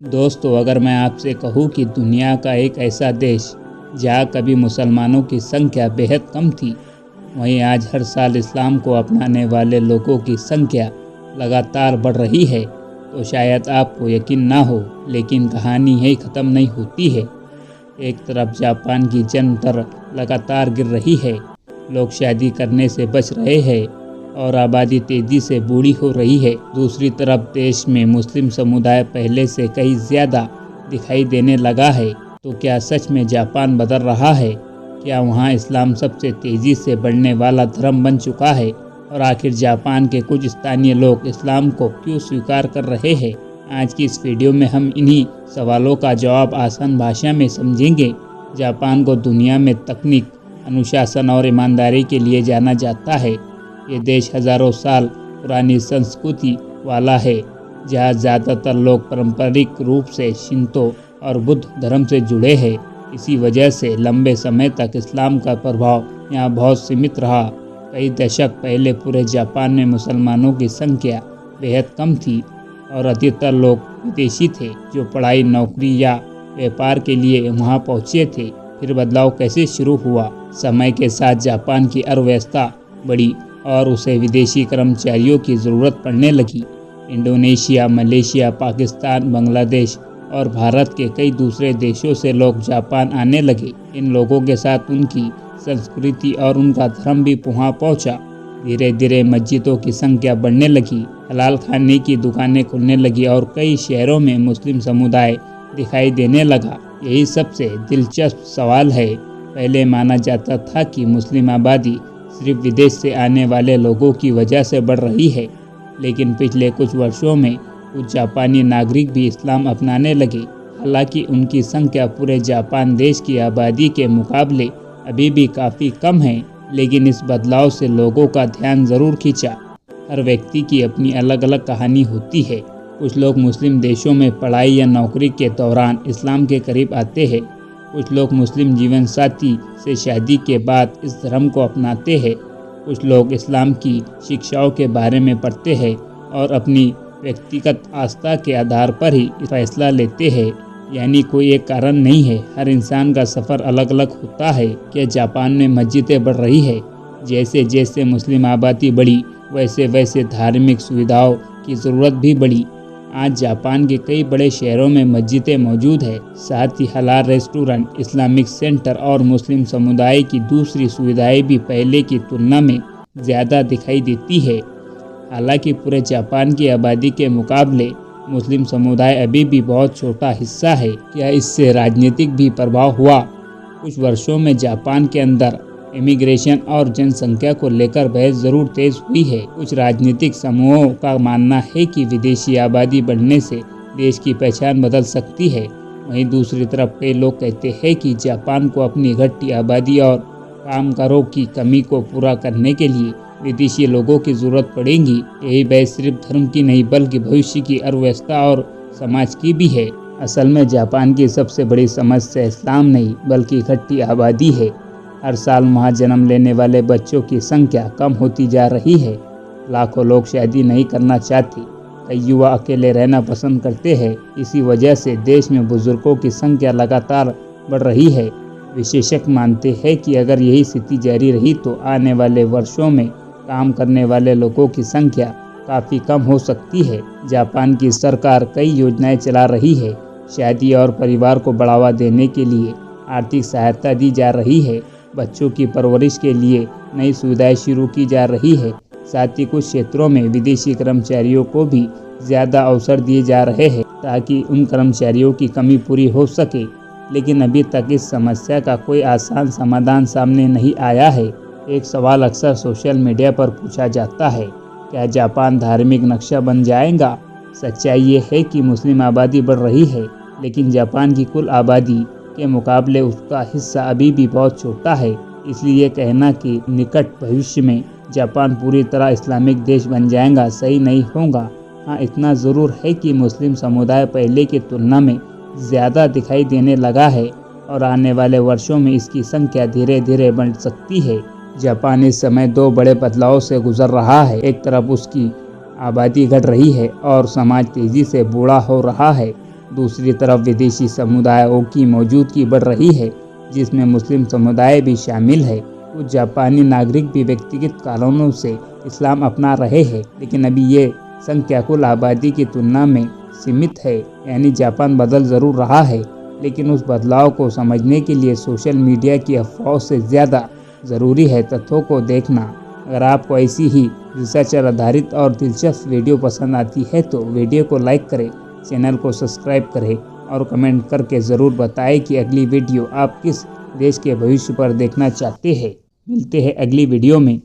दोस्तों, अगर मैं आपसे कहूँ कि दुनिया का एक ऐसा देश जहाँ कभी मुसलमानों की संख्या बेहद कम थी, वहीं आज हर साल इस्लाम को अपनाने वाले लोगों की संख्या लगातार बढ़ रही है, तो शायद आपको यकीन ना हो, लेकिन कहानी यही ख़त्म नहीं होती है। एक तरफ जापान की जन्म दर लगातार गिर रही है, लोग शादी करने से बच रहे हैं और आबादी तेज़ी से बूढ़ी हो रही है। दूसरी तरफ देश में मुस्लिम समुदाय पहले से कहीं ज़्यादा दिखाई देने लगा है। तो क्या सच में जापान बदल रहा है? क्या वहाँ इस्लाम सबसे तेज़ी से बढ़ने वाला धर्म बन चुका है? और आखिर जापान के कुछ स्थानीय लोग इस्लाम को क्यों स्वीकार कर रहे हैं? आज की इस वीडियो में हम इन्हीं सवालों का जवाब आसान भाषा में समझेंगे। जापान को दुनिया में तकनीक, अनुशासन और ईमानदारी के लिए जाना जाता है। ये देश हज़ारों साल पुरानी संस्कृति वाला है, जहाँ ज़्यादातर लोग पारंपरिक रूप से शिंतो और बुद्ध धर्म से जुड़े हैं। इसी वजह से लंबे समय तक इस्लाम का प्रभाव यहाँ बहुत सीमित रहा। कई दशक पहले पूरे जापान में मुसलमानों की संख्या बेहद कम थी और अधिकतर लोग विदेशी थे, जो पढ़ाई, नौकरी या व्यापार के लिए वहाँ पहुँचे थे। फिर बदलाव कैसे शुरू हुआ? समय के साथ जापान की अर्थव्यवस्था बढ़ी और उसे विदेशी कर्मचारियों की ज़रूरत पड़ने लगी। इंडोनेशिया, मलेशिया, पाकिस्तान, बांग्लादेश और भारत के कई दूसरे देशों से लोग जापान आने लगे। इन लोगों के साथ उनकी संस्कृति और उनका धर्म भी वहाँ पहुँचा। धीरे धीरे मस्जिदों की संख्या बढ़ने लगी, हलाल खाने की दुकानें खुलने लगी और कई शहरों में मुस्लिम समुदाय दिखाई देने लगा। यही सबसे दिलचस्प सवाल है। पहले माना जाता था कि मुस्लिम आबादी सिर्फ विदेश से आने वाले लोगों की वजह से बढ़ रही है, लेकिन पिछले कुछ वर्षों में कुछ जापानी नागरिक भी इस्लाम अपनाने लगे। हालांकि उनकी संख्या पूरे जापान देश की आबादी के मुकाबले अभी भी काफ़ी कम है, लेकिन इस बदलाव से लोगों का ध्यान ज़रूर खींचा। हर व्यक्ति की अपनी अलग अलग कहानी होती है। कुछ लोग मुस्लिम देशों में पढ़ाई या नौकरी के दौरान इस्लाम के करीब आते हैं। कुछ लोग मुस्लिम जीवन साथी से शादी के बाद इस धर्म को अपनाते हैं। कुछ लोग इस्लाम की शिक्षाओं के बारे में पढ़ते हैं और अपनी व्यक्तिगत आस्था के आधार पर ही फैसला लेते हैं। यानी कोई एक कारण नहीं है, हर इंसान का सफ़र अलग अलग होता है। क्या जापान में मस्जिदें बढ़ रही है? जैसे जैसे मुस्लिम आबादी बढ़ी, वैसे वैसे धार्मिक सुविधाओं की ज़रूरत भी बढ़ी। आज जापान के कई बड़े शहरों में मस्जिदें मौजूद है, साथ ही हलाल रेस्टोरेंट, इस्लामिक सेंटर और मुस्लिम समुदाय की दूसरी सुविधाएं भी पहले की तुलना में ज़्यादा दिखाई देती है। हालांकि पूरे जापान की आबादी के मुकाबले मुस्लिम समुदाय अभी भी बहुत छोटा हिस्सा है। क्या इससे राजनीतिक भी प्रभाव हुआ? कुछ वर्षों में जापान के अंदर इमिग्रेशन और जनसंख्या को लेकर बहस ज़रूर तेज हुई है। कुछ राजनीतिक समूहों का मानना है कि विदेशी आबादी बढ़ने से देश की पहचान बदल सकती है। वहीं दूसरी तरफ कई लोग कहते हैं कि जापान को अपनी घटती आबादी और कामगारों की कमी को पूरा करने के लिए विदेशी लोगों की ज़रूरत पड़ेगी। यही बहस सिर्फ धर्म की नहीं, बल्कि भविष्य की अर्थव्यवस्था और समाज की भी है। असल में जापान की सबसे बड़ी समस्या इस्लाम नहीं, बल्कि घटती आबादी है। हर साल वहाँ जन्म लेने वाले बच्चों की संख्या कम होती जा रही है। लाखों लोग शादी नहीं करना चाहते, कई युवा अकेले रहना पसंद करते हैं। इसी वजह से देश में बुजुर्गों की संख्या लगातार बढ़ रही है। विशेषज्ञ मानते हैं कि अगर यही स्थिति जारी रही तो आने वाले वर्षों में काम करने वाले लोगों की संख्या काफ़ी कम हो सकती है। जापान की सरकार कई योजनाएं चला रही है। शादी और परिवार को बढ़ावा देने के लिए आर्थिक सहायता दी जा रही है। बच्चों की परवरिश के लिए नई सुविधाएं शुरू की जा रही है। साथ ही कुछ क्षेत्रों में विदेशी कर्मचारियों को भी ज़्यादा अवसर दिए जा रहे हैं, ताकि उन कर्मचारियों की कमी पूरी हो सके। लेकिन अभी तक इस समस्या का कोई आसान समाधान सामने नहीं आया है। एक सवाल अक्सर सोशल मीडिया पर पूछा जाता है, क्या जापान धार्मिक नक्शा बन जाएगा? सच्चाई ये है कि मुस्लिम आबादी बढ़ रही है, लेकिन जापान की कुल आबादी के मुकाबले उसका हिस्सा अभी भी बहुत छोटा है। इसलिए कहना कि निकट भविष्य में जापान पूरी तरह इस्लामिक देश बन जाएगा सही नहीं होगा। हाँ, इतना ज़रूर है कि मुस्लिम समुदाय पहले की तुलना में ज़्यादा दिखाई देने लगा है और आने वाले वर्षों में इसकी संख्या धीरे धीरे बढ़ सकती है। जापान इस समय दो बड़े बदलावों से गुजर रहा है। एक तरफ उसकी आबादी घट रही है और समाज तेज़ी से बूढ़ा हो रहा है, दूसरी तरफ विदेशी समुदायों की मौजूदगी बढ़ रही है, जिसमें मुस्लिम समुदाय भी शामिल है। कुछ जापानी नागरिक भी व्यक्तिगत कारणों से इस्लाम अपना रहे हैं, लेकिन अभी ये संख्या कुल आबादी की तुलना में सीमित है। यानी जापान बदल ज़रूर रहा है, लेकिन उस बदलाव को समझने के लिए सोशल मीडिया की अफवाहों से ज़्यादा ज़रूरी है तथ्यों को देखना। अगर आपको ऐसी ही रिसर्चर आधारित और दिलचस्प वीडियो पसंद आती है तो वीडियो को लाइक करें, चैनल को सब्सक्राइब करें और कमेंट करके ज़रूर बताएं कि अगली वीडियो आप किस देश के भविष्य पर देखना चाहते हैं। मिलते हैं अगली वीडियो में।